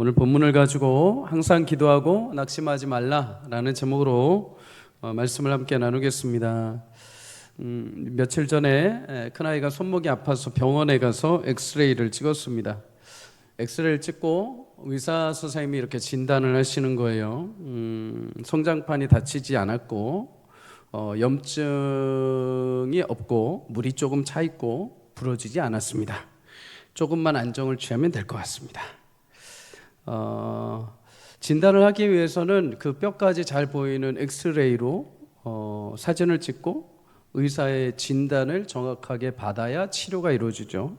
오늘 본문을 가지고 항상 기도하고 낙심하지 말라라는 제목으로 말씀을 함께 나누겠습니다. 며칠 전에 큰아이가 손목이 아파서 병원에 가서 엑스레이를 찍었습니다. 엑스레이를 찍고 의사 선생님이 이렇게 진단을 하시는 거예요. 성장판이 다치지 않았고 염증이 없고 물이 조금 차 있고 부러지지 않았습니다. 조금만 안정을 취하면 될 것 같습니다. 진단을 하기 위해서는 그 뼈까지 잘 보이는 엑스레이로 사진을 찍고 의사의 진단을 정확하게 받아야 치료가 이루어지죠.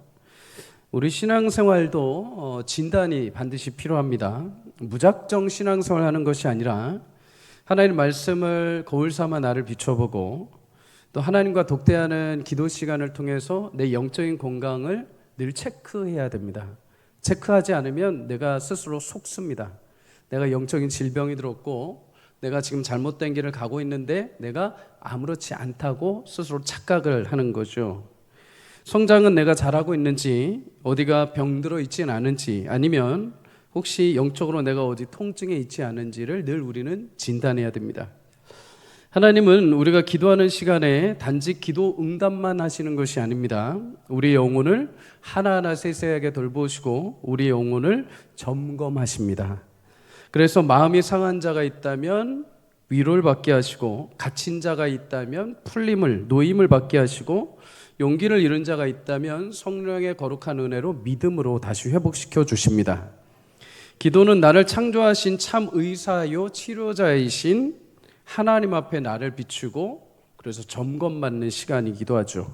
우리 신앙생활도 진단이 반드시 필요합니다. 무작정 신앙생활 하는 것이 아니라 하나님 말씀을 거울 삼아 나를 비춰보고 또 하나님과 독대하는 기도 시간을 통해서 내 영적인 건강을 늘 체크해야 됩니다. 체크하지 않으면 내가 스스로 속습니다. 내가 영적인 질병이 들었고 내가 지금 잘못된 길을 가고 있는데 내가 아무렇지 않다고 스스로 착각을 하는 거죠. 성장은 내가 잘하고 있는지, 어디가 병들어 있지는 않은지, 아니면 혹시 영적으로 내가 어디 통증에 있지 않은지를 늘 우리는 진단해야 됩니다. 하나님은 우리가 기도하는 시간에 단지 기도 응답만 하시는 것이 아닙니다. 우리의 영혼을 하나하나 세세하게 돌보시고 우리의 영혼을 점검하십니다. 그래서 마음이 상한 자가 있다면 위로를 받게 하시고, 갇힌 자가 있다면 풀림을, 노임을 받게 하시고, 용기를 잃은 자가 있다면 성령의 거룩한 은혜로 믿음으로 다시 회복시켜 주십니다. 기도는 나를 창조하신 참 의사요 치료자이신 하나님 앞에 나를 비추고 그래서 점검받는 시간이기도 하죠.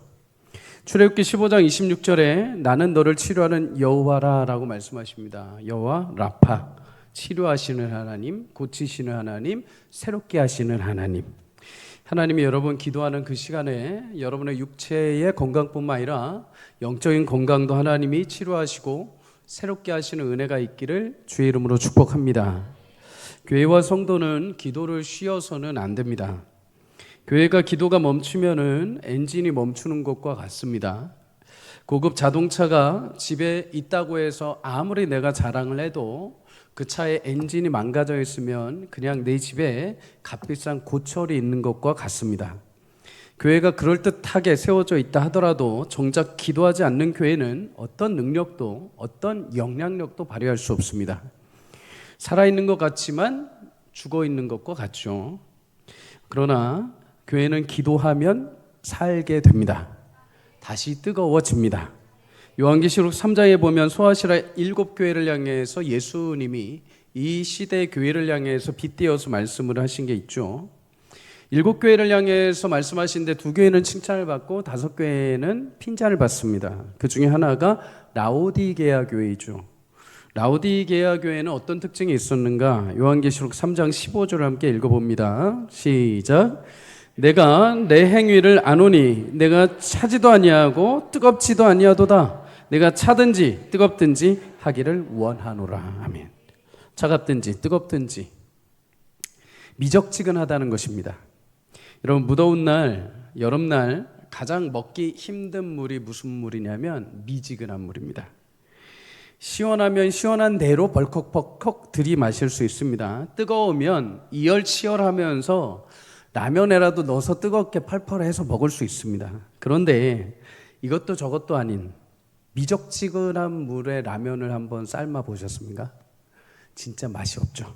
출애굽기 15장 26절에 나는 너를 치료하는 여호와라 라고 말씀하십니다. 여호와 라파, 치료하시는 하나님, 고치시는 하나님, 새롭게 하시는 하나님. 하나님이 여러분 기도하는 그 시간에 여러분의 육체의 건강뿐만 아니라 영적인 건강도 하나님이 치료하시고 새롭게 하시는 은혜가 있기를 주의 이름으로 축복합니다. 교회와 성도는 기도를 쉬어서는 안 됩니다. 교회가 기도가 멈추면은 엔진이 멈추는 것과 같습니다. 고급 자동차가 집에 있다고 해서 아무리 내가 자랑을 해도 그 차의 엔진이 망가져 있으면 그냥 내 집에 값비싼 고철이 있는 것과 같습니다. 교회가 그럴듯하게 세워져 있다 하더라도 정작 기도하지 않는 교회는 어떤 능력도 어떤 영향력도 발휘할 수 없습니다. 살아있는 것 같지만 죽어있는 것과 같죠. 그러나 교회는 기도하면 살게 됩니다. 다시 뜨거워집니다. 요한계시록 3장에 보면 소아시라 7교회를 향해서 예수님이 이 시대의 교회를 향해서 빗대어서 말씀을 하신 게 있죠. 7교회를 향해서 말씀하신데 2교회는 칭찬을 받고 5교회는 핀잔을 받습니다. 그 중에 하나가 라오디게아 교회이죠. 라오디게아 교회는 어떤 특징이 있었는가? 요한계시록 3장 15절을 함께 읽어봅니다. 시작. 내가 내 행위를 아노니 내가 차지도 아니하고 뜨겁지도 아니하도다. 내가 차든지 뜨겁든지 하기를 원하노라. 아멘. 차갑든지 뜨겁든지 미적지근하다는 것입니다. 여러분, 무더운 날, 여름날 가장 먹기 힘든 물이 무슨 물이냐면 미지근한 물입니다. 시원하면 시원한 대로 벌컥벌컥 들이마실 수 있습니다. 뜨거우면 이열치열하면서 라면에라도 넣어서 뜨겁게 펄펄해서 먹을 수 있습니다. 그런데 이것도 저것도 아닌 미적지근한 물에 라면을 한번 삶아 보셨습니까? 진짜 맛이 없죠.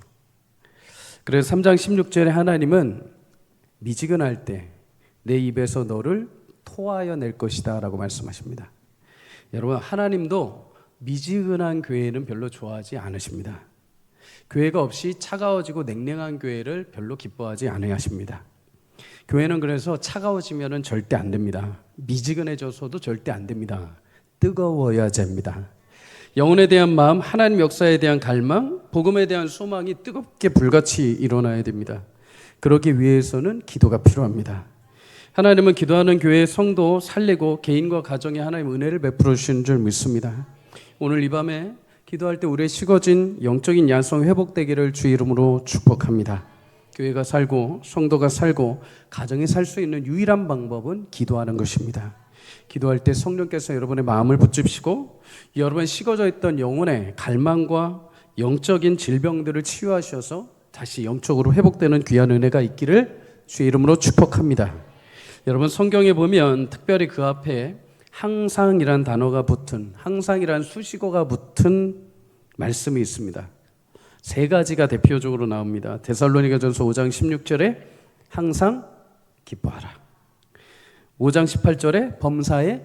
그래서 3장 16절에 하나님은 미지근할 때 내 입에서 너를 토하여 낼 것이다 라고 말씀하십니다. 여러분, 하나님도 미지근한 교회는 별로 좋아하지 않으십니다. 교회가 없이 차가워지고 냉랭한 교회를 별로 기뻐하지 않으십니다. 교회는 그래서 차가워지면 절대 안 됩니다. 미지근해져서도 절대 안 됩니다. 뜨거워야 됩니다. 영혼에 대한 마음, 하나님 역사에 대한 갈망, 복음에 대한 소망이 뜨겁게 불같이 일어나야 됩니다. 그러기 위해서는 기도가 필요합니다. 하나님은 기도하는 교회의 성도 살리고 개인과 가정에 하나님 은혜를 베풀어 주시는 줄 믿습니다. 오늘 이 밤에 기도할 때 우리의 식어진 영적인 야성 회복되기를 주 이름으로 축복합니다. 교회가 살고 성도가 살고 가정이 살 수 있는 유일한 방법은 기도하는 것입니다. 기도할 때 성령께서 여러분의 마음을 붙잡으시고 여러분의 식어져 있던 영혼의 갈망과 영적인 질병들을 치유하셔서 다시 영적으로 회복되는 귀한 은혜가 있기를 주의 이름으로 축복합니다. 여러분, 성경에 보면 특별히 그 앞에 항상이란 단어가 붙은, 항상이란 수식어가 붙은 말씀이 있습니다. 세 가지가 대표적으로 나옵니다. 데살로니가전서 5장 16절에 항상 기뻐하라. 5장 18절에 범사에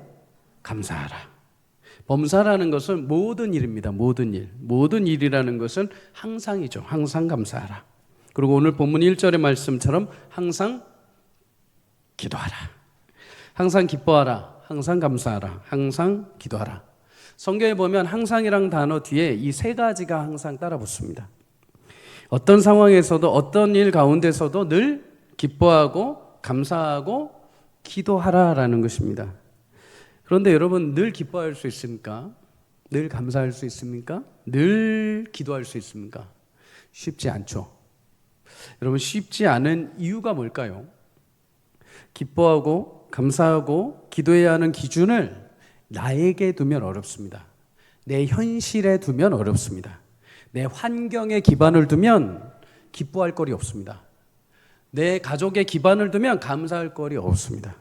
감사하라. 범사라는 것은 모든 일입니다. 모든 일. 모든 일이라는 것은 항상이죠. 항상 감사하라. 그리고 오늘 본문 1절의 말씀처럼 항상 기도하라. 항상 기뻐하라. 항상 감사하라. 항상 기도하라. 성경에 보면 항상이란 단어 뒤에 이 세 가지가 항상 따라 붙습니다. 어떤 상황에서도 어떤 일 가운데서도 늘 기뻐하고 감사하고 기도하라라는 것입니다. 그런데 여러분, 늘 기뻐할 수 있습니까? 늘 감사할 수 있습니까? 늘 기도할 수 있습니까? 쉽지 않죠. 여러분, 쉽지 않은 이유가 뭘까요? 기뻐하고 감사하고 기도해야 하는 기준을 나에게 두면 어렵습니다. 내 현실에 두면 어렵습니다. 내 환경에 기반을 두면 기뻐할 거리 없습니다. 내 가족에 기반을 두면 감사할 거리 없습니다.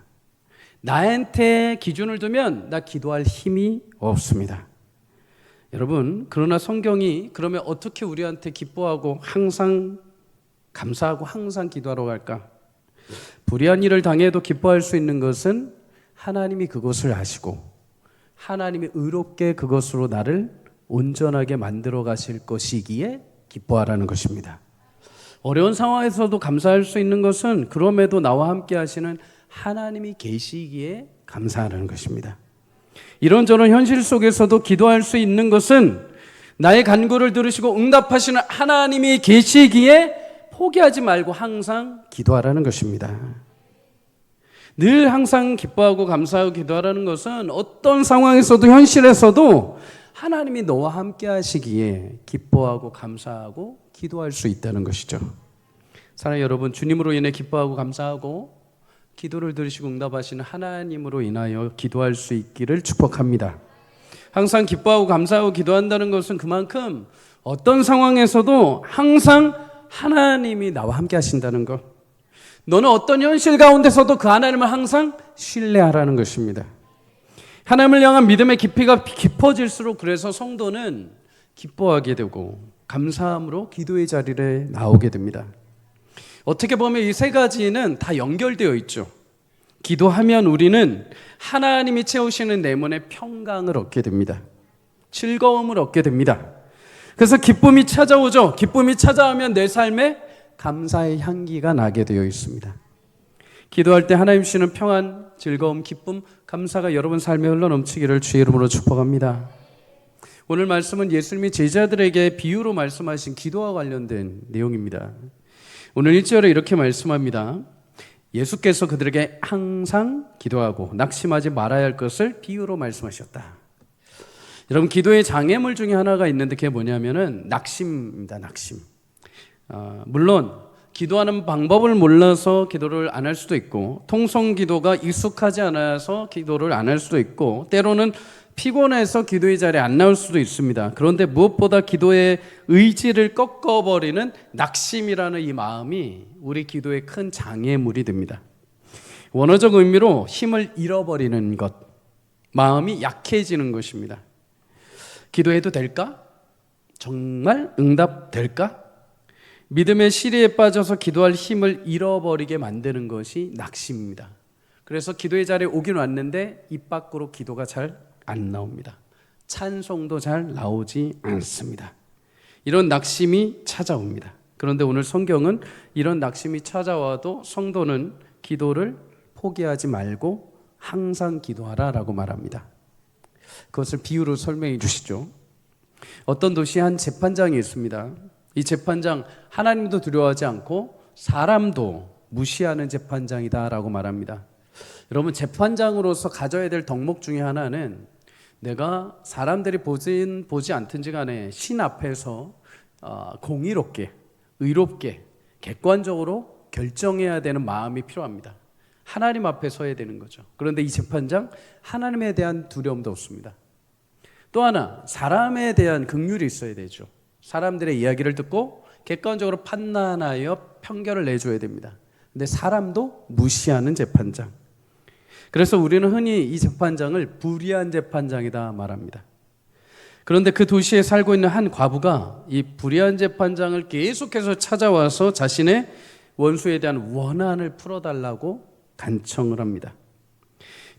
나한테 기준을 두면 나 기도할 힘이 없습니다. 여러분, 그러나 성경이 그러면 어떻게 우리한테 기뻐하고 항상 감사하고 항상 기도하러 갈까? 불의한 일을 당해도 기뻐할 수 있는 것은 하나님이 그것을 아시고 하나님이 의롭게 그것으로 나를 온전하게 만들어 가실 것이기에 기뻐하라는 것입니다. 어려운 상황에서도 감사할 수 있는 것은 그럼에도 나와 함께 하시는 하나님이 계시기에 감사하라는 것입니다. 이런저런 현실 속에서도 기도할 수 있는 것은 나의 간구를 들으시고 응답하시는 하나님이 계시기에 포기하지 말고 항상 기도하라는 것입니다. 늘 항상 기뻐하고 감사하고 기도하라는 것은 어떤 상황에서도 현실에서도 하나님이 너와 함께 하시기에 기뻐하고 감사하고 기도할 수 있다는 것이죠. 사랑하는 여러분, 주님으로 인해 기뻐하고 감사하고 기도를 들으시고 응답하시는 하나님으로 인하여 기도할 수 있기를 축복합니다. 항상 기뻐하고 감사하고 기도한다는 것은 그만큼 어떤 상황에서도 항상 하나님이 나와 함께 하신다는 것, 너는 어떤 현실 가운데서도 그 하나님을 항상 신뢰하라는 것입니다. 하나님을 향한 믿음의 깊이가 깊어질수록 그래서 성도는 기뻐하게 되고 감사함으로 기도의 자리에 나오게 됩니다. 어떻게 보면 이 세 가지는 다 연결되어 있죠. 기도하면 우리는 하나님이 채우시는 내면의 평강을 얻게 됩니다. 즐거움을 얻게 됩니다. 그래서 기쁨이 찾아오죠. 기쁨이 찾아오면 내 삶에 감사의 향기가 나게 되어 있습니다. 기도할 때 하나님 주시는 평안, 즐거움, 기쁨, 감사가 여러분 삶에 흘러넘치기를 주의 이름으로 축복합니다. 오늘 말씀은 예수님이 제자들에게 비유로 말씀하신 기도와 관련된 내용입니다. 오늘 1절에 이렇게 말씀합니다. 예수께서 그들에게 항상 기도하고 낙심하지 말아야 할 것을 비유로 말씀하셨다. 여러분, 기도의 장애물 중에 하나가 있는데 그게 뭐냐면은 낙심입니다. 낙심. 물론 기도하는 방법을 몰라서 기도를 안 할 수도 있고, 통성 기도가 익숙하지 않아서 기도를 안 할 수도 있고, 때로는 피곤해서 기도의 자리에 안 나올 수도 있습니다. 그런데 무엇보다 기도의 의지를 꺾어버리는 낙심이라는 이 마음이 우리 기도의 큰 장애물이 됩니다. 원어적 의미로 힘을 잃어버리는 것, 마음이 약해지는 것입니다. 기도해도 될까? 정말 응답될까? 믿음의 시리에 빠져서 기도할 힘을 잃어버리게 만드는 것이 낙심입니다. 그래서 기도의 자리에 오긴 왔는데 입 밖으로 기도가 잘 안 나옵니다. 찬송도 잘 나오지 않습니다. 이런 낙심이 찾아옵니다. 그런데 오늘 성경은 이런 낙심이 찾아와도 성도는 기도를 포기하지 말고 항상 기도하라라고 말합니다. 그것을 비유로 설명해 주시죠. 어떤 도시에 한 재판장이 있습니다. 이 재판장, 하나님도 두려워하지 않고 사람도 무시하는 재판장이다라고 말합니다. 여러분, 재판장으로서 가져야 될 덕목 중에 하나는 내가 사람들이 보지 않든지 간에 신 앞에서 공의롭게, 의롭게, 객관적으로 결정해야 되는 마음이 필요합니다. 하나님 앞에 서야 되는 거죠. 그런데 이 재판장, 하나님에 대한 두려움도 없습니다. 또 하나, 사람에 대한 긍휼이 있어야 되죠. 사람들의 이야기를 듣고 객관적으로 판단하여 판결을 내줘야 됩니다. 근데 사람도 무시하는 재판장. 그래서 우리는 흔히 이 재판장을 불의한 재판장이다 말합니다. 그런데 그 도시에 살고 있는 한 과부가 이 불의한 재판장을 계속해서 찾아와서 자신의 원수에 대한 원한을 풀어달라고 간청을 합니다.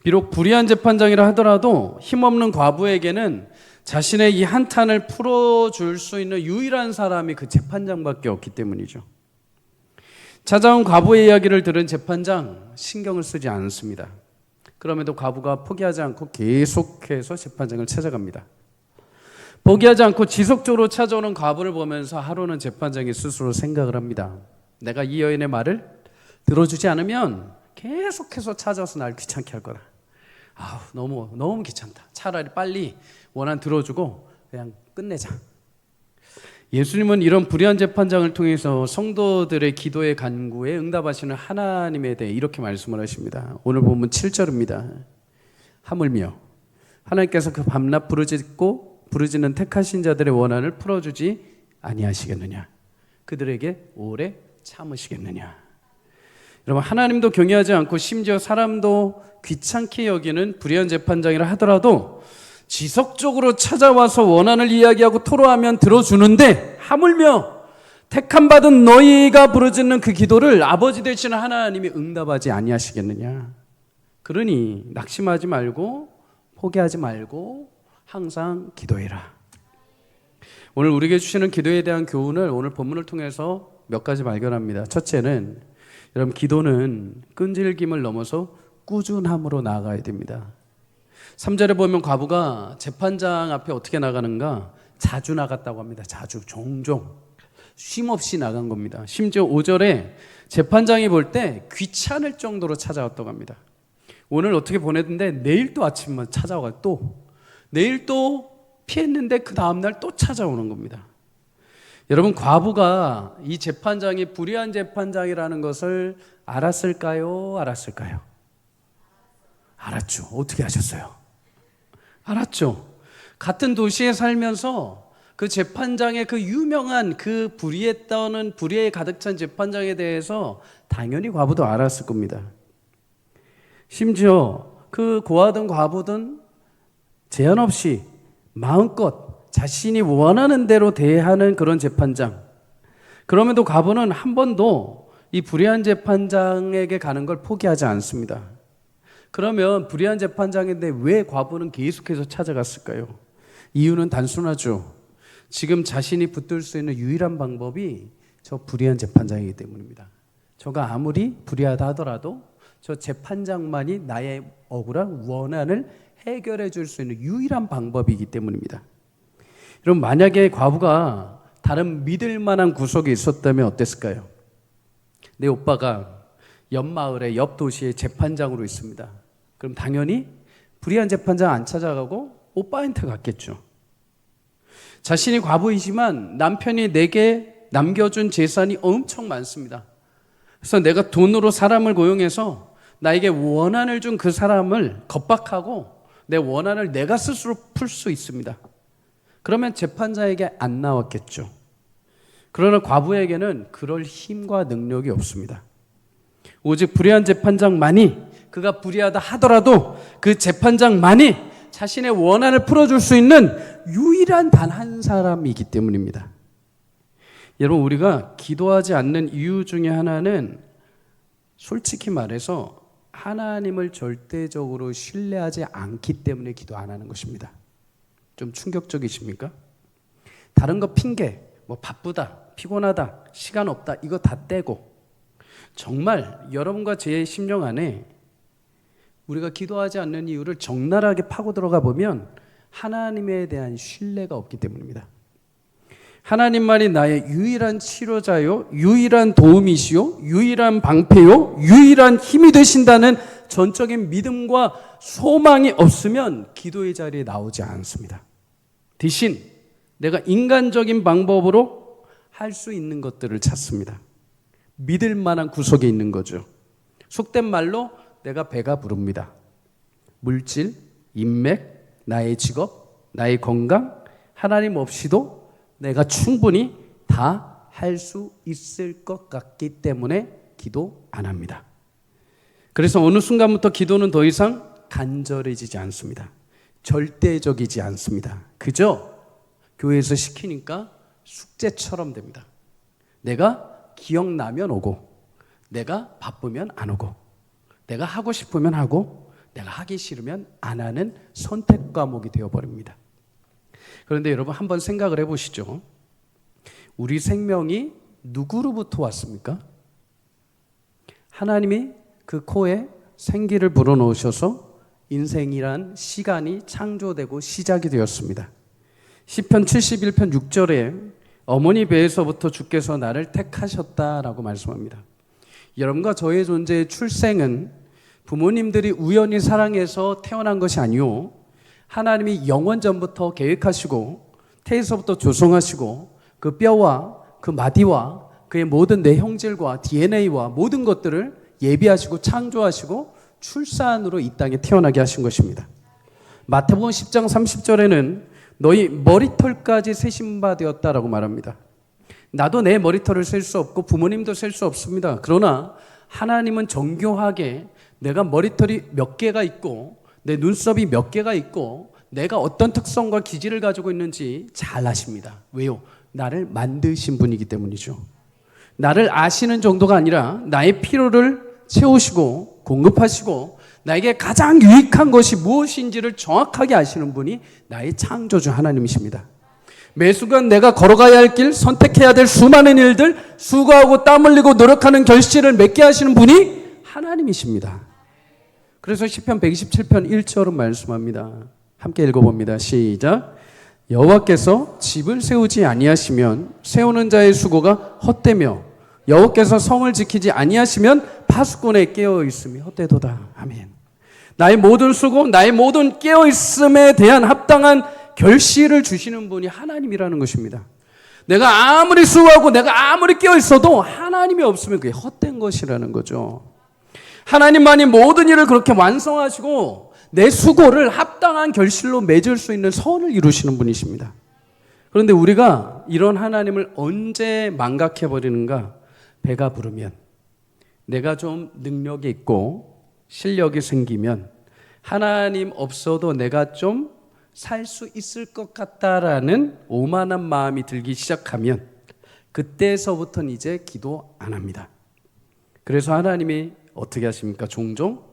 비록 불의한 재판장이라 하더라도 힘없는 과부에게는 자신의 이 한탄을 풀어줄 수 있는 유일한 사람이 그 재판장밖에 없기 때문이죠. 찾아온 과부의 이야기를 들은 재판장 신경을 쓰지 않습니다. 그럼에도 과부가 포기하지 않고 계속해서 재판장을 찾아갑니다. 포기하지 않고 지속적으로 찾아오는 과부를 보면서 하루는 재판장이 스스로 생각을 합니다. 내가 이 여인의 말을 들어주지 않으면 계속해서 찾아와서 날 귀찮게 할 거다. 너무 귀찮다. 차라리 빨리 원한 들어주고 그냥 끝내자. 예수님은 이런 불의한 재판장을 통해서 성도들의 기도의 간구에 응답하시는 하나님에 대해 이렇게 말씀을 하십니다. 오늘 본문 7절입니다. 하물며 하나님께서 그 밤낮 부르짖는 택하신 자들의 원한을 풀어주지 아니하시겠느냐. 그들에게 오래 참으시겠느냐. 여러분, 하나님도 경외하지 않고 심지어 사람도 귀찮게 여기는 불의한 재판장이라 하더라도 지속적으로 찾아와서 원한을 이야기하고 토로하면 들어주는데, 하물며 택함 받은 너희가 부르짖는 그 기도를 아버지 되시는 하나님이 응답하지 아니하시겠느냐. 그러니 낙심하지 말고 포기하지 말고 항상 기도해라. 오늘 우리에게 주시는 기도에 대한 교훈을 오늘 본문을 통해서 몇 가지 발견합니다. 첫째는, 여러분, 기도는 끈질김을 넘어서 꾸준함으로 나아가야 됩니다. 3절에 보면 과부가 재판장 앞에 어떻게 나가는가? 자주 나갔다고 합니다. 자주, 종종, 쉼없이 나간 겁니다. 심지어 5절에 재판장이 볼 때 귀찮을 정도로 찾아왔다고 합니다. 오늘 어떻게 보냈는데 내일 또 아침만 찾아와요. 또 내일 또 피했는데 그 다음날 또 찾아오는 겁니다. 여러분, 과부가 이 재판장이 불의한 재판장이라는 것을 알았을까요? 알았죠. 어떻게 아셨어요? 알았죠. 같은 도시에 살면서 그 재판장의 그 유명한 그 불의에 가득 찬 재판장에 대해서 당연히 과부도 알았을 겁니다. 심지어 그 고아든 과부든 제한 없이 마음껏 자신이 원하는 대로 대하는 그런 재판장. 그럼에도 과부는 한 번도 이 불의한 재판장에게 가는 걸 포기하지 않습니다. 그러면 불의한 재판장인데 왜 과부는 계속해서 찾아갔을까요? 이유는 단순하죠. 지금 자신이 붙들 수 있는 유일한 방법이 저 불의한 재판장이기 때문입니다. 저가 아무리 불의하다 하더라도 저 재판장만이 나의 억울한 원한을 해결해 줄 수 있는 유일한 방법이기 때문입니다. 여러분, 만약에 과부가 다른 믿을 만한 구석이 있었다면 어땠을까요? 내 오빠가 옆 마을에 옆 도시의 재판장으로 있습니다. 그럼 당연히 불의한 재판장 안 찾아가고 오빠한테 갔겠죠. 자신이 과부이지만 남편이 내게 남겨준 재산이 엄청 많습니다. 그래서 내가 돈으로 사람을 고용해서 나에게 원한을 준 그 사람을 겁박하고 내 원한을 내가 스스로 풀 수 있습니다. 그러면 재판장에게 안 나왔겠죠. 그러나 과부에게는 그럴 힘과 능력이 없습니다. 오직 불의한 재판장만이, 그가 불의하다 하더라도 그 재판장만이 자신의 원한을 풀어줄 수 있는 유일한 단 한 사람이기 때문입니다. 여러분, 우리가 기도하지 않는 이유 중에 하나는 솔직히 말해서 하나님을 절대적으로 신뢰하지 않기 때문에 기도 안 하는 것입니다. 좀 충격적이십니까? 다른 거 핑계, 바쁘다, 피곤하다, 시간 없다, 이거 다 떼고 정말 여러분과 제 심령 안에 우리가 기도하지 않는 이유를 적나라하게 파고 들어가 보면 하나님에 대한 신뢰가 없기 때문입니다. 하나님만이 나의 유일한 치료자요, 유일한 도움이시요, 유일한 방패요, 유일한 힘이 되신다는 전적인 믿음과 소망이 없으면 기도의 자리에 나오지 않습니다. 대신 내가 인간적인 방법으로 할 수 있는 것들을 찾습니다. 믿을 만한 구석에 있는 거죠. 속된 말로 내가 배가 부릅니다. 물질, 인맥, 나의 직업, 나의 건강, 하나님 없이도 내가 충분히 다 할 수 있을 것 같기 때문에 기도 안 합니다. 그래서 어느 순간부터 기도는 더 이상 간절해지지 않습니다. 절대적이지 않습니다. 그저 교회에서 시키니까 숙제처럼 됩니다. 내가 기억나면 오고, 내가 바쁘면 안 오고, 내가 하고 싶으면 하고, 내가 하기 싫으면 안 하는 선택 과목이 되어버립니다. 그런데 여러분 한번 생각을 해보시죠. 우리 생명이 누구로부터 왔습니까? 하나님이 그 코에 생기를 불어넣으셔서 인생이란 시간이 창조되고 시작이 되었습니다. 시편 71편 6절에 어머니 배에서부터 주께서 나를 택하셨다라고 말씀합니다. 여러분과 저의 존재의 출생은 부모님들이 우연히 사랑해서 태어난 것이 아니요, 하나님이 영원 전부터 계획하시고 태에서부터 조성하시고 그 뼈와 그 마디와 그의 모든 내형질과 DNA와 모든 것들을 예비하시고 창조하시고 출산으로 이 땅에 태어나게 하신 것입니다. 마태복음 10장 30절에는 너희 머리털까지 세신 바 되었다라고 말합니다. 나도 내 머리털을 셀 수 없고 부모님도 셀 수 없습니다. 그러나 하나님은 정교하게 내가 머리털이 몇 개가 있고 내 눈썹이 몇 개가 있고 내가 어떤 특성과 기질을 가지고 있는지 잘 아십니다. 왜요? 나를 만드신 분이기 때문이죠. 나를 아시는 정도가 아니라 나의 필요를 채우시고 공급하시고 나에게 가장 유익한 것이 무엇인지를 정확하게 아시는 분이 나의 창조주 하나님이십니다. 매 순간 내가 걸어가야 할 길, 선택해야 될 수많은 일들, 수고하고 땀 흘리고 노력하는 결실을 맺게 하시는 분이 하나님이십니다. 그래서 시편 127편 1절은 말씀합니다. 함께 읽어봅니다. 시작. 여호와께서 집을 세우지 아니하시면 세우는 자의 수고가 헛되며 여호와께서 성을 지키지 아니하시면 파수꾼에 깨어 있음이 헛되도다. 아멘. 나의 모든 수고, 나의 모든 깨어 있음에 대한 합당한 결실을 주시는 분이 하나님이라는 것입니다. 내가 아무리 수고하고 내가 아무리 깨어 있어도 하나님이 없으면 그게 헛된 것이라는 거죠. 하나님만이 모든 일을 그렇게 완성하시고 내 수고를 합당한 결실로 맺을 수 있는 선을 이루시는 분이십니다. 그런데 우리가 이런 하나님을 언제 망각해버리는가? 배가 부르면, 내가 좀 능력이 있고 실력이 생기면, 하나님 없어도 내가 좀 살 수 있을 것 같다라는 오만한 마음이 들기 시작하면 그때서부터는 이제 기도 안 합니다. 그래서 하나님이 어떻게 하십니까? 종종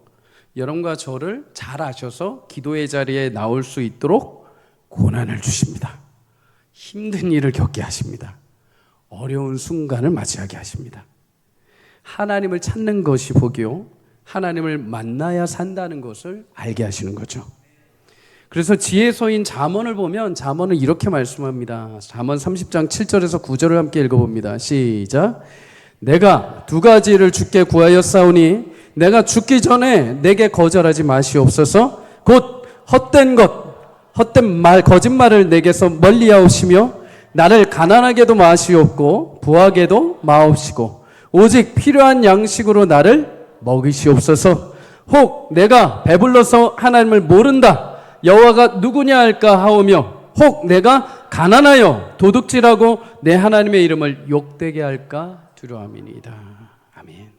여러분과 저를 잘 아셔서 기도의 자리에 나올 수 있도록 고난을 주십니다. 힘든 일을 겪게 하십니다. 어려운 순간을 맞이하게 하십니다. 하나님을 찾는 것이 복이요, 하나님을 만나야 산다는 것을 알게 하시는 거죠. 그래서 지혜서인 잠언을 보면 잠언은 이렇게 말씀합니다. 잠언 30장 7절에서 9절을 함께 읽어봅니다. 시작. 내가 두 가지를 주께 구하였사오니 내가 죽기 전에 내게 거절하지 마시옵소서. 곧 헛된 것, 헛된 말, 거짓말을 내게서 멀리하옵시며 나를 가난하게도 마시옵고 부하게도 마옵시고 오직 필요한 양식으로 나를 먹이시옵소서. 혹 내가 배불러서 하나님을 모른다, 여호와가 누구냐 할까 하오며 혹 내가 가난하여 도둑질하고 내 하나님의 이름을 욕되게 할까 두려움이니이다. 아멘.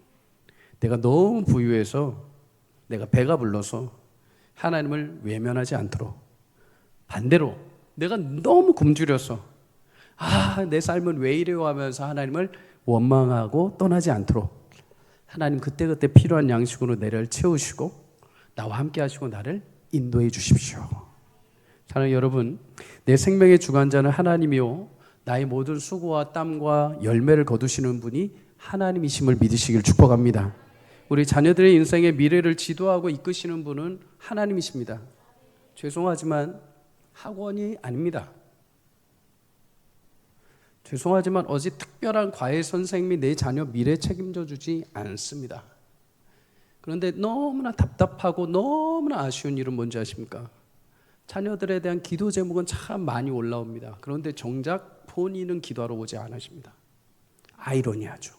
내가 너무 부유해서, 내가 배가 불러서 하나님을 외면하지 않도록, 반대로 내가 너무 굶주려서 내 삶은 왜 이래요 하면서 하나님을 원망하고 떠나지 않도록 하나님 그때그때 필요한 양식으로 내를 채우시고 나와 함께 하시고 나를 인도해 주십시오. 사랑하는 여러분, 내 생명의 주관자는 하나님이요 나의 모든 수고와 땀과 열매를 거두시는 분이 하나님이심을 믿으시길 축복합니다. 우리 자녀들의 인생의 미래를 지도하고 이끄시는 분은 하나님이십니다. 죄송하지만 학원이 아닙니다. 죄송하지만 어디 특별한 과외 선생님이 내 자녀 미래 책임져 주지 않습니다. 그런데 너무나 답답하고 너무나 아쉬운 일은 뭔지 아십니까? 자녀들에 대한 기도 제목은 참 많이 올라옵니다. 그런데 정작 본인은 기도하러 오지 않으십니다. 아이러니하죠.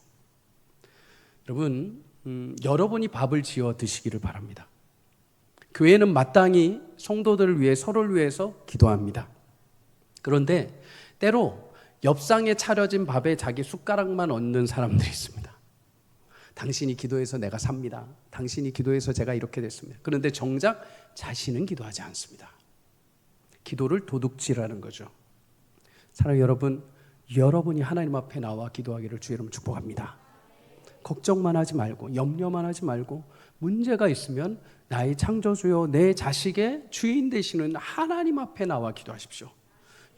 여러분, 여러분이 밥을 지어 드시기를 바랍니다. 교회는 마땅히 성도들을 위해, 서로를 위해서 기도합니다. 그런데 때로 엽상에 차려진 밥에 자기 숟가락만 얹는 사람들이 있습니다. 당신이 기도해서 내가 삽니다. 당신이 기도해서 제가 이렇게 됐습니다. 그런데 정작 자신은 기도하지 않습니다. 기도를 도둑질하는 거죠. 사랑하는 여러분, 여러분이 하나님 앞에 나와 기도하기를 주의 이름으로 축복합니다. 걱정만 하지 말고 염려만 하지 말고 문제가 있으면 나의 창조주요 내 자식의 주인 되시는 하나님 앞에 나와 기도하십시오.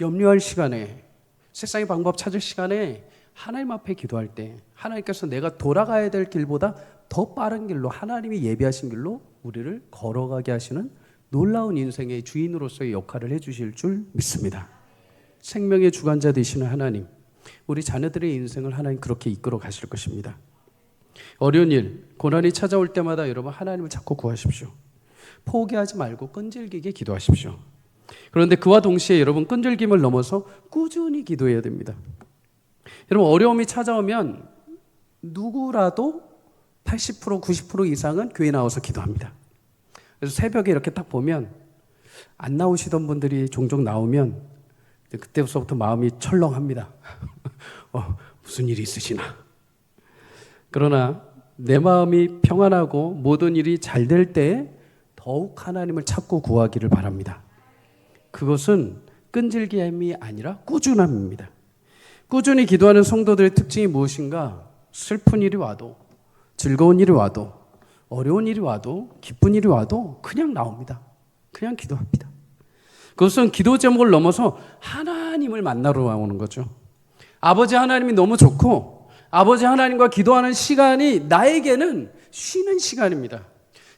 염려할 시간에, 세상의 방법 찾을 시간에 하나님 앞에 기도할 때 하나님께서 내가 돌아가야 될 길보다 더 빠른 길로, 하나님이 예비하신 길로 우리를 걸어가게 하시는 놀라운 인생의 주인으로서의 역할을 해주실 줄 믿습니다. 생명의 주관자 되시는 하나님, 우리 자녀들의 인생을 하나님 그렇게 이끌어 가실 것입니다. 어려운 일, 고난이 찾아올 때마다 여러분 하나님을 자꾸 구하십시오. 포기하지 말고 끈질기게 기도하십시오. 그런데 그와 동시에 여러분 끈질김을 넘어서 꾸준히 기도해야 됩니다. 여러분 어려움이 찾아오면 누구라도 80% 90% 이상은 교회 나와서 기도합니다. 그래서 새벽에 이렇게 딱 보면 안 나오시던 분들이 종종 나오면 그때부터 마음이 철렁합니다. 무슨 일이 있으시나. 그러나 내 마음이 평안하고 모든 일이 잘 될 때 더욱 하나님을 찾고 구하기를 바랍니다. 그것은 끈질김이 아니라 꾸준함입니다. 꾸준히 기도하는 성도들의 특징이 무엇인가? 슬픈 일이 와도, 즐거운 일이 와도, 어려운 일이 와도, 기쁜 일이 와도 그냥 나옵니다. 그냥 기도합니다. 그것은 기도 제목을 넘어서 하나님을 만나러 나오는 거죠. 아버지 하나님이 너무 좋고 아버지 하나님과 기도하는 시간이 나에게는 쉬는 시간입니다.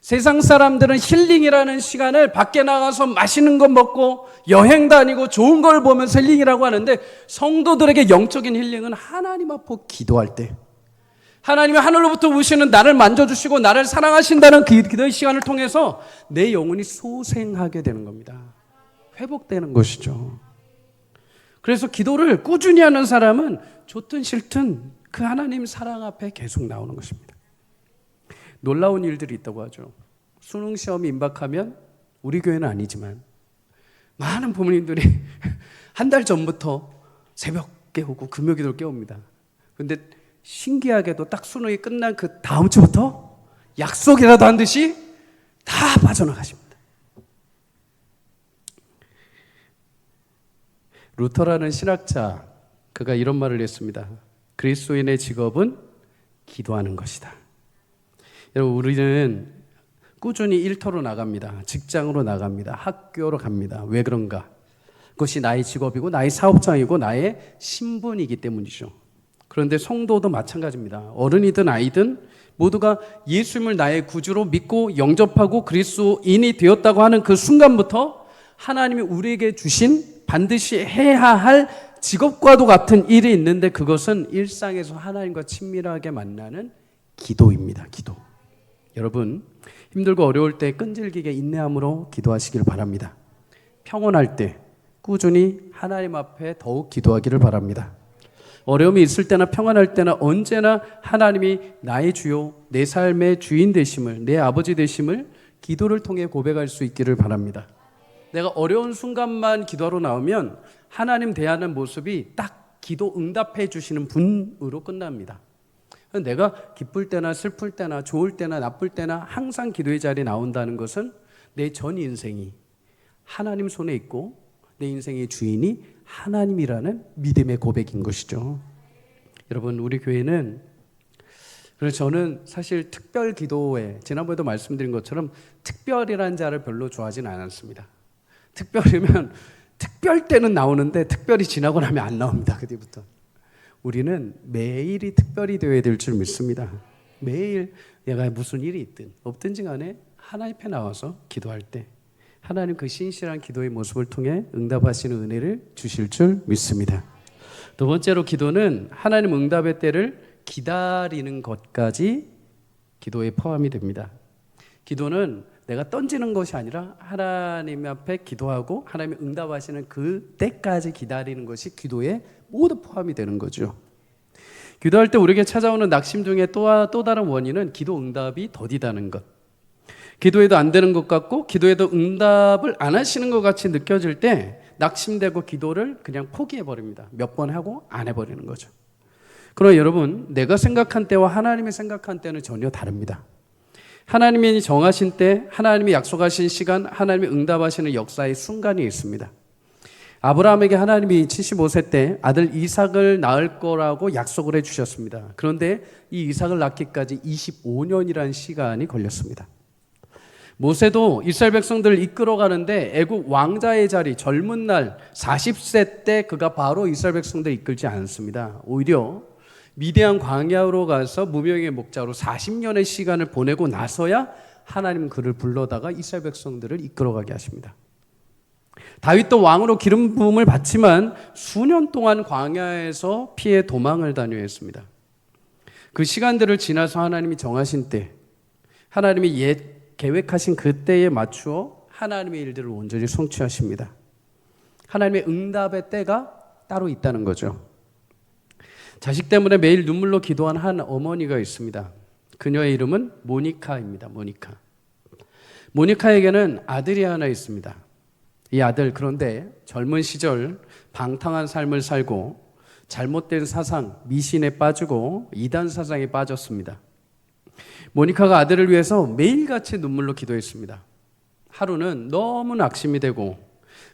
세상 사람들은 힐링이라는 시간을 밖에 나가서 맛있는 것 먹고 여행 다니고 좋은 걸 보면서 힐링이라고 하는데, 성도들에게 영적인 힐링은 하나님 앞에 기도할 때, 하나님이 하늘로부터 오시는 나를 만져주시고 나를 사랑하신다는 그 기도의 시간을 통해서 내 영혼이 소생하게 되는 겁니다. 회복되는 것이죠. 그래서 기도를 꾸준히 하는 사람은 좋든 싫든 그 하나님 사랑 앞에 계속 나오는 것입니다. 놀라운 일들이 있다고 하죠. 수능 시험이 임박하면 우리 교회는 아니지만 많은 부모님들이 한 달 전부터 새벽 깨우고 금요기도를 깨웁니다. 그런데 신기하게도 딱 수능이 끝난 그 다음 주부터 약속이라도 한 듯이 다 빠져나가십니다. 루터라는 신학자, 그가 이런 말을 했습니다. 그리스도인의 직업은 기도하는 것이다. 여러분, 우리는 꾸준히 일터로 나갑니다. 직장으로 나갑니다. 학교로 갑니다. 왜 그런가? 그것이 나의 직업이고 나의 사업장이고 나의 신분이기 때문이죠. 그런데 성도도 마찬가지입니다. 어른이든 아이든 모두가 예수님을 나의 구주로 믿고 영접하고 그리스도인이 되었다고 하는 그 순간부터 하나님이 우리에게 주신 반드시 해야 할 직업과도 같은 일이 있는데, 그것은 일상에서 하나님과 친밀하게 만나는 기도입니다. 기도. 여러분, 힘들고 어려울 때 끈질기게 인내함으로 기도하시길 바랍니다. 평온할 때 꾸준히 하나님 앞에 더욱 기도하기를 바랍니다. 어려움이 있을 때나 평안할 때나 언제나 하나님이 나의 주요, 내 삶의 주인 되심을, 내 아버지 되심을 기도를 통해 고백할 수 있기를 바랍니다. 내가 어려운 순간만 기도하러 나오면 하나님 대하는 모습이 딱 기도 응답해 주시는 분으로 끝납니다. 내가 기쁠 때나 슬플 때나 좋을 때나 나쁠 때나 항상 기도의 자리에 나온다는 것은 내 전 인생이 하나님 손에 있고 내 인생의 주인이 하나님이라는 믿음의 고백인 것이죠. 여러분, 우리 교회는, 그래서 저는 사실 특별 기도회, 지난번에도 말씀드린 것처럼 특별이라는 자를 별로 좋아하지는 않았습니다. 특별이면 특별 때는 나오는데 특별히 지나고 나면 안 나옵니다. 그 뒤부터. 우리는 매일이 특별히 되어야 될 줄 믿습니다. 매일 내가 무슨 일이 있든 없든지 간에 하나님 앞에 나와서 기도할 때 하나님 그 신실한 기도의 모습을 통해 응답하시는 은혜를 주실 줄 믿습니다. 두 번째로, 기도는 하나님 응답의 때를 기다리는 것까지 기도에 포함이 됩니다. 기도는 내가 던지는 것이 아니라 하나님 앞에 기도하고 하나님이 응답하시는 그 때까지 기다리는 것이 기도에 모두 포함이 되는 거죠. 기도할 때 우리에게 찾아오는 낙심 중에 또 다른 원인은 기도 응답이 더디다는 것. 기도해도 안 되는 것 같고 기도해도 응답을 안 하시는 것 같이 느껴질 때 낙심되고 기도를 그냥 포기해버립니다. 몇 번 하고 안 해버리는 거죠. 그러나 여러분, 내가 생각한 때와 하나님이 생각한 때는 전혀 다릅니다. 하나님이 정하신 때, 하나님이 약속하신 시간, 하나님이 응답하시는 역사의 순간이 있습니다. 아브라함에게 하나님이 75세 때 아들 이삭을 낳을 거라고 약속을 해주셨습니다. 그런데 이 이삭을 낳기까지 25년이라는 시간이 걸렸습니다. 모세도 이스라엘 백성들을 이끌어가는데 애국 왕자의 자리, 젊은 날 40세 때 그가 바로 이스라엘 백성들을 이끌지 않습니다. 오히려 미디안 광야로 가서 무명의 목자로 40년의 시간을 보내고 나서야 하나님 그를 불러다가 이스라엘 백성들을 이끌어가게 하십니다. 다윗도 왕으로 기름 부음을 받지만 수년 동안 광야에서 피해 도망을 다녀야 했습니다. 그 시간들을 지나서 하나님이 정하신 때, 하나님이 계획하신 그때에 맞추어 하나님의 일들을 온전히 성취하십니다. 하나님의 응답의 때가 따로 있다는 거죠. 자식 때문에 매일 눈물로 기도한 한 어머니가 있습니다. 그녀의 이름은 모니카입니다. 모니카에게는 아들이 하나 있습니다. 이 아들, 그런데 젊은 시절 방탕한 삶을 살고 잘못된 사상, 미신에 빠지고 이단 사상에 빠졌습니다. 모니카가 아들을 위해서 매일같이 눈물로 기도했습니다. 하루는 너무 낙심이 되고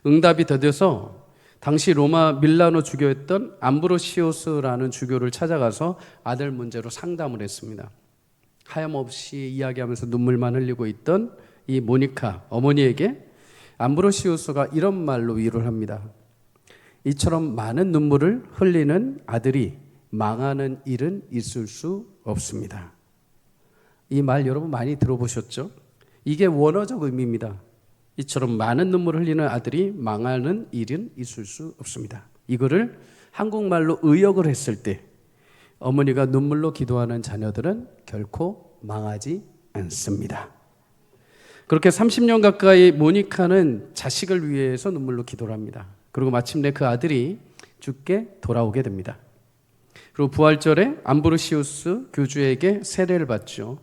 응답이 더뎌서 당시 로마 밀라노 주교였던 암브로시오스라는 주교를 찾아가서 아들 문제로 상담을 했습니다. 하염없이 이야기하면서 눈물만 흘리고 있던 이 모니카 어머니에게 암브로시오스가 이런 말로 위로를 합니다. 이처럼 많은 눈물을 흘리는 아들이 망하는 일은 있을 수 없습니다. 이 말 여러분 많이 들어보셨죠? 이게 원어적 의미입니다. 이처럼 많은 눈물을 흘리는 아들이 망하는 일은 있을 수 없습니다. 이거를 한국말로 의역을 했을 때 어머니가 눈물로 기도하는 자녀들은 결코 망하지 않습니다. 그렇게 30년 가까이 모니카는 자식을 위해서 눈물로 기도를 합니다. 그리고 마침내 그 아들이 죽게 돌아오게 됩니다. 그리고 부활절에 암브로시우스 교주에게 세례를 받죠.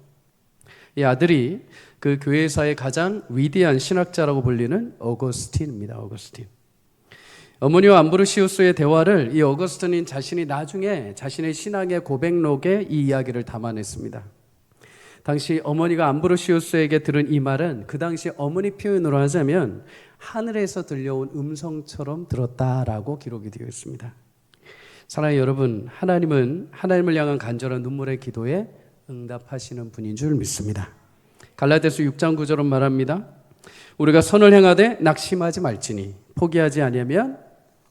이 아들이 그 교회사의 가장 위대한 신학자라고 불리는 어거스틴입니다. 어거스틴. 어머니와 암브로시우스의 대화를 이 어거스틴인 자신이 나중에 자신의 신앙의 고백록에 이 이야기를 담아냈습니다. 당시 어머니가 암브로시우스에게 들은 이 말은 그 당시 어머니 표현으로 하자면 하늘에서 들려온 음성처럼 들었다라고 기록이 되어 있습니다. 사랑하는 여러분, 하나님은 하나님을 향한 간절한 눈물의 기도에 응답하시는 분인 줄 믿습니다. 갈라디아서 6장 9절은 말합니다. 우리가 선을 행하되 낙심하지 말지니 포기하지 아니하면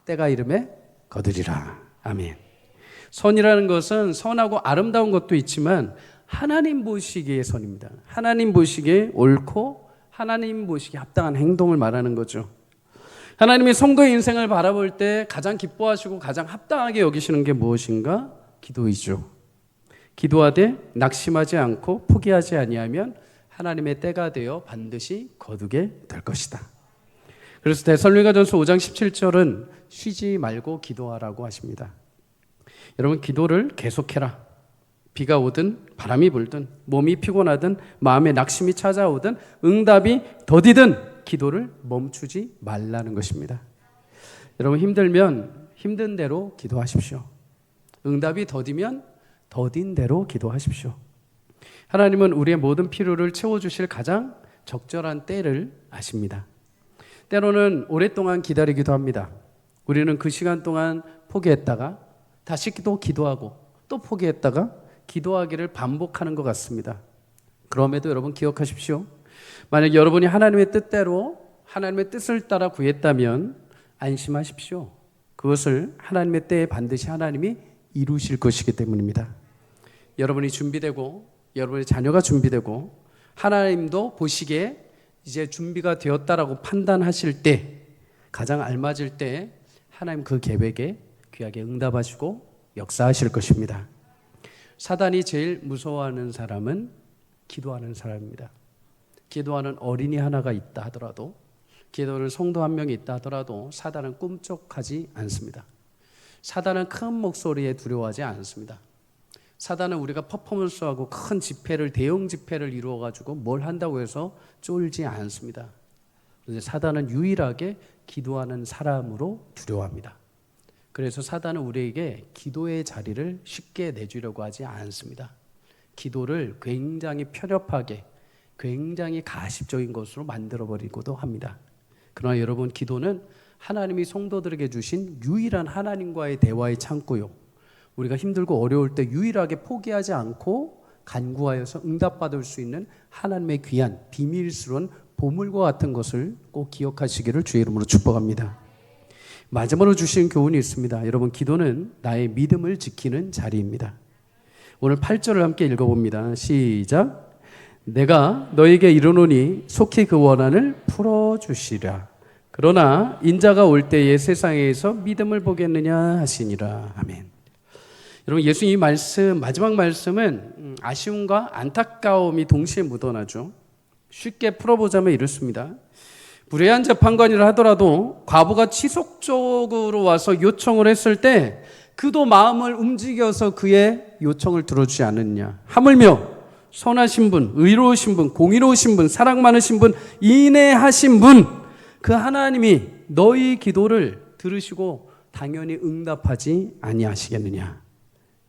때가 이름에 거두리라. 아멘. 선이라는 것은 선하고 아름다운 것도 있지만 하나님 보시기에 선입니다. 하나님 보시기에 옳고 하나님 보시기에 합당한 행동을 말하는 거죠. 하나님이 성도의 인생을 바라볼 때 가장 기뻐하시고 가장 합당하게 여기시는 게 무엇인가? 기도이죠. 기도하되 낙심하지 않고 포기하지 아니하면 하나님의 때가 되어 반드시 거두게 될 것이다. 그래서 데살로니가전서 5장 17절은 쉬지 말고 기도하라고 하십니다. 여러분, 기도를 계속해라. 비가 오든 바람이 불든 몸이 피곤하든 마음에 낙심이 찾아오든 응답이 더디든 기도를 멈추지 말라는 것입니다. 여러분, 힘들면 힘든 대로 기도하십시오. 응답이 더디면 더딘 대로 기도하십시오. 하나님은 우리의 모든 필요를 채워주실 가장 적절한 때를 아십니다. 때로는 오랫동안 기다리기도 합니다. 우리는 그 시간 동안 포기했다가 다시 또 기도하고 또 포기했다가 기도하기를 반복하는 것 같습니다. 그럼에도 여러분 기억하십시오. 만약 여러분이 하나님의 뜻대로 하나님의 뜻을 따라 구했다면 안심하십시오. 그것을 하나님의 때에 반드시 하나님이 이루실 것이기 때문입니다. 여러분이 준비되고 여러분의 자녀가 준비되고 하나님도 보시기에 이제 준비가 되었다라고 판단하실 때 가장 알맞을 때 하나님 그 계획에 귀하게 응답하시고 역사하실 것입니다. 사단이 제일 무서워하는 사람은 기도하는 사람입니다. 기도하는 어린이 하나가 있다 하더라도 기도하는 성도 한 명이 있다 하더라도 사단은 꿈쩍하지 않습니다. 사단은 큰 목소리에 두려워하지 않습니다. 사단은 우리가 퍼포먼스하고 큰 집회를 대형 집회를 이루어가지고 뭘 한다고 해서 쫄지 않습니다. 그런데 사단은 유일하게 기도하는 사람으로 두려워합니다. 그래서 사단은 우리에게 기도의 자리를 쉽게 내주려고 하지 않습니다. 기도를 굉장히 편협하게, 굉장히 가십적인 것으로 만들어버리고도 합니다. 그러나 여러분, 기도는 하나님이 성도들에게 주신 유일한 하나님과의 대화의 창구요, 우리가 힘들고 어려울 때 유일하게 포기하지 않고 간구하여서 응답받을 수 있는 하나님의 귀한 비밀스러운 보물과 같은 것을 꼭 기억하시기를 주의 이름으로 축복합니다. 마지막으로 주신 교훈이 있습니다. 여러분, 기도는 나의 믿음을 지키는 자리입니다. 오늘 8절을 함께 읽어봅니다. 시작. 내가 너에게 이르노니 속히 그 원한을 풀어주시랴. 그러나 인자가 올 때에 세상에서 믿음을 보겠느냐 하시니라. 아멘. 여러분, 예수님 이 말씀, 마지막 말씀은 아쉬움과 안타까움이 동시에 묻어나죠. 쉽게 풀어보자면 이렇습니다. 불의한 재판관이라 하더라도 과부가 지속적으로 와서 요청을 했을 때 그도 마음을 움직여서 그의 요청을 들어주지 않느냐. 하물며 선하신 분, 의로우신 분, 공의로우신 분, 사랑 많으신 분, 인애하신 분, 그 하나님이 너희 기도를 들으시고 당연히 응답하지 아니하시겠느냐.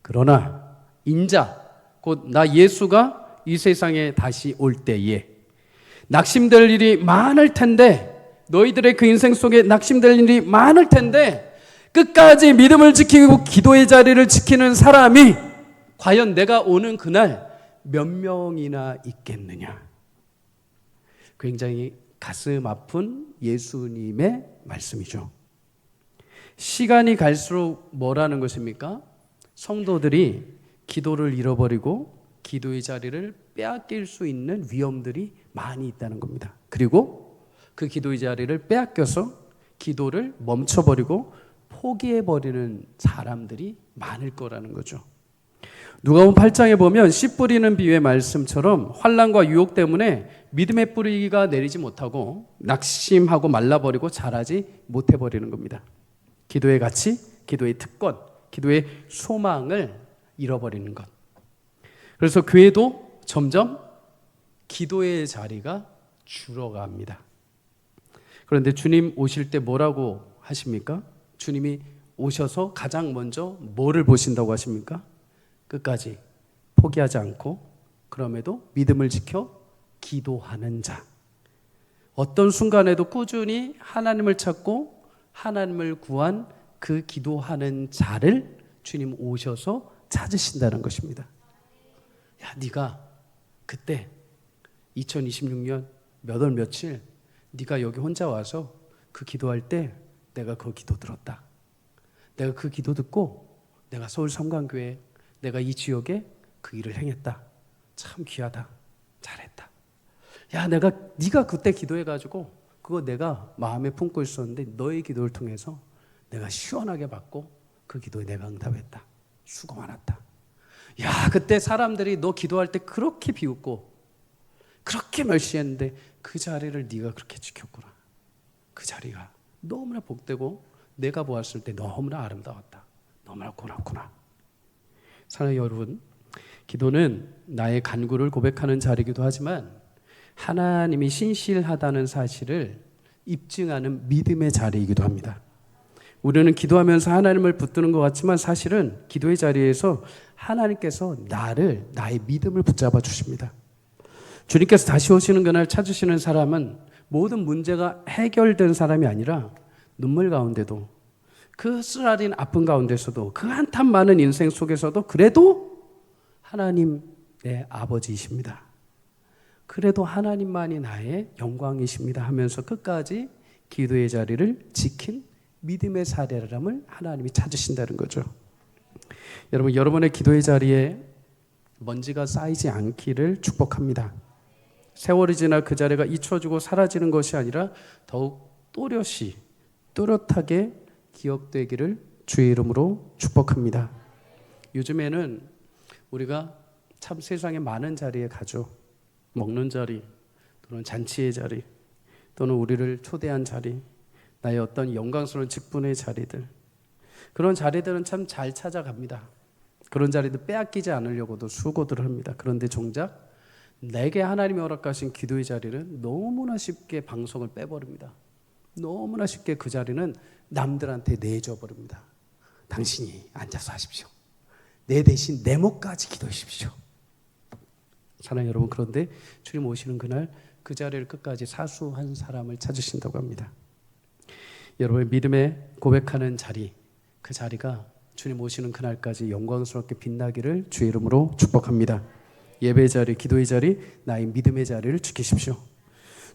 그러나 인자, 곧 나 예수가 이 세상에 다시 올 때에 낙심될 일이 많을 텐데, 너희들의 그 인생 속에 낙심될 일이 많을 텐데 끝까지 믿음을 지키고 기도의 자리를 지키는 사람이 과연 내가 오는 그날 몇 명이나 있겠느냐. 굉장히 가슴 아픈 예수님의 말씀이죠. 시간이 갈수록 뭐라는 것입니까? 성도들이 기도를 잃어버리고 기도의 자리를 빼앗길 수 있는 위험들이 많이 있다는 겁니다. 그리고 그 기도의 자리를 빼앗겨서 기도를 멈춰버리고 포기해버리는 사람들이 많을 거라는 거죠. 누가복음 8장에 보면 씨 뿌리는 비유의 말씀처럼 환난과 유혹 때문에 믿음의 뿌리가 내리지 못하고 낙심하고 말라버리고 자라지 못해버리는 겁니다. 기도의 가치, 기도의 특권, 기도의 소망을 잃어버리는 것. 그래서 교회도 점점 기도의 자리가 줄어갑니다. 그런데 주님 오실 때 뭐라고 하십니까? 주님이 오셔서 가장 먼저 뭐를 보신다고 하십니까? 끝까지 포기하지 않고 그럼에도 믿음을 지켜 기도하는 자. 어떤 순간에도 꾸준히 하나님을 찾고 하나님을 구한 그 기도하는 자를 주님 오셔서 찾으신다는 것입니다. 야, 네가 그때 2026년 몇 월 며칠 네가 여기 혼자 와서 그 기도할 때 내가 그 기도 들었다. 내가 그 기도 듣고 내가 서울 성강교회, 내가 이 지역에 그 일을 행했다. 참 귀하다. 잘했다. 야, 네가 그때 기도해가지고 그거 내가 마음에 품고 있었는데 너의 기도를 통해서 내가 시원하게 받고 그 기도에 내가 응답했다. 수고 많았다. 야, 그때 사람들이 너 기도할 때 그렇게 비웃고 그렇게 멸시했는데 그 자리를 네가 그렇게 지켰구나. 그 자리가 너무나 복되고 내가 보았을 때 너무나 아름다웠다. 너무나 고맙구나. 사랑하는 여러분, 기도는 나의 간구를 고백하는 자리이기도 하지만 하나님이 신실하다는 사실을 입증하는 믿음의 자리이기도 합니다. 우리는 기도하면서 하나님을 붙드는 것 같지만 사실은 기도의 자리에서 하나님께서 나의 믿음을 붙잡아 주십니다. 주님께서 다시 오시는 그날 찾으시는 사람은 모든 문제가 해결된 사람이 아니라 눈물 가운데도 그 쓰라린 아픔 가운데서도 그 한탄 많은 인생 속에서도 그래도 하나님 내 아버지이십니다. 그래도 하나님만이 나의 영광이십니다 하면서 끝까지 기도의 자리를 지킨 믿음의 사람을 하나님이 찾으신다는 거죠. 여러분, 여러분의 기도의 자리에 먼지가 쌓이지 않기를 축복합니다. 세월이 지나 그 자리가 잊혀지고 사라지는 것이 아니라 더욱 또렷하게 기억되기를 주의 이름으로 축복합니다. 요즘에는 우리가 참 세상에 많은 자리에 가죠. 먹는 자리, 또는 잔치의 자리, 또는 우리를 초대한 자리, 나의 어떤 영광스러운 직분의 자리들, 그런 자리들은 참 잘 찾아갑니다. 그런 자리들 빼앗기지 않으려고도 수고들을 합니다. 그런데 정작 내게 하나님이 허락하신 기도의 자리는 너무나 쉽게 방송을 빼버립니다. 너무나 쉽게 그 자리는 남들한테 내줘 버립니다. 당신이 앉아서 하십시오. 내 대신 내 목까지 기도하십시오. 사랑하는 여러분, 그런데 주님 오시는 그날 그 자리를 끝까지 사수한 사람을 찾으신다고 합니다. 여러분의 믿음에 고백하는 자리, 그 자리가 주님 오시는 그날까지 영광스럽게 빛나기를 주의 이름으로 축복합니다. 예배의 자리, 기도의 자리, 나의 믿음의 자리를 지키십시오.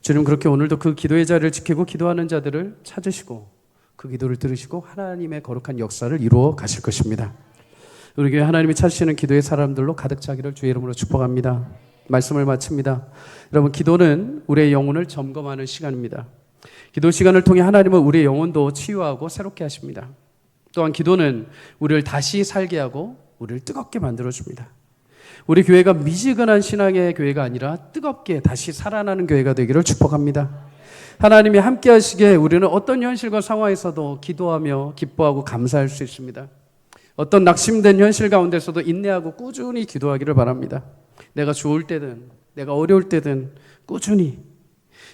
주님 그렇게 오늘도 그 기도의 자리를 지키고 기도하는 자들을 찾으시고 그 기도를 들으시고 하나님의 거룩한 역사를 이루어 가실 것입니다. 우리 교회 하나님이 찾으시는 기도의 사람들로 가득 차기를 주의 이름으로 축복합니다. 말씀을 마칩니다. 여러분, 기도는 우리의 영혼을 점검하는 시간입니다. 기도 시간을 통해 하나님은 우리의 영혼도 치유하고 새롭게 하십니다. 또한 기도는 우리를 다시 살게 하고 우리를 뜨겁게 만들어줍니다. 우리 교회가 미지근한 신앙의 교회가 아니라 뜨겁게 다시 살아나는 교회가 되기를 축복합니다. 하나님이 함께 하시기에 우리는 어떤 현실과 상황에서도 기도하며 기뻐하고 감사할 수 있습니다. 어떤 낙심된 현실 가운데서도 인내하고 꾸준히 기도하기를 바랍니다. 내가 좋을 때든 내가 어려울 때든 꾸준히.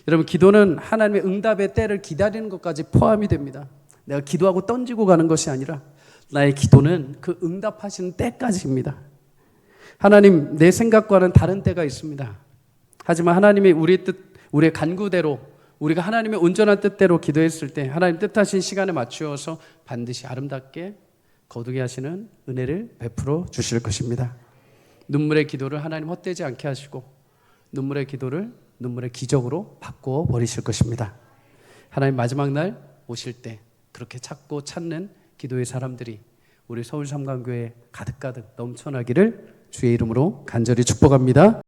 여러분, 기도는 하나님의 응답의 때를 기다리는 것까지 포함이 됩니다. 내가 기도하고 던지고 가는 것이 아니라 나의 기도는 그 응답하시는 때까지입니다. 하나님, 내 생각과는 다른 때가 있습니다. 하지만 하나님이 우리의 뜻, 우리의 간구대로 우리가 하나님의 온전한 뜻대로 기도했을 때 하나님 뜻하신 시간에 맞추어서 반드시 아름답게 거두게 하시는 은혜를 베풀어 주실 것입니다. 눈물의 기도를 하나님 헛되지 않게 하시고 눈물의 기도를 눈물의 기적으로 바꾸어 버리실 것입니다. 하나님 마지막 날 오실 때 그렇게 찾고 찾는 기도의 사람들이 우리 서울삼강교회 가득가득 넘쳐나기를 주의 이름으로 간절히 축복합니다.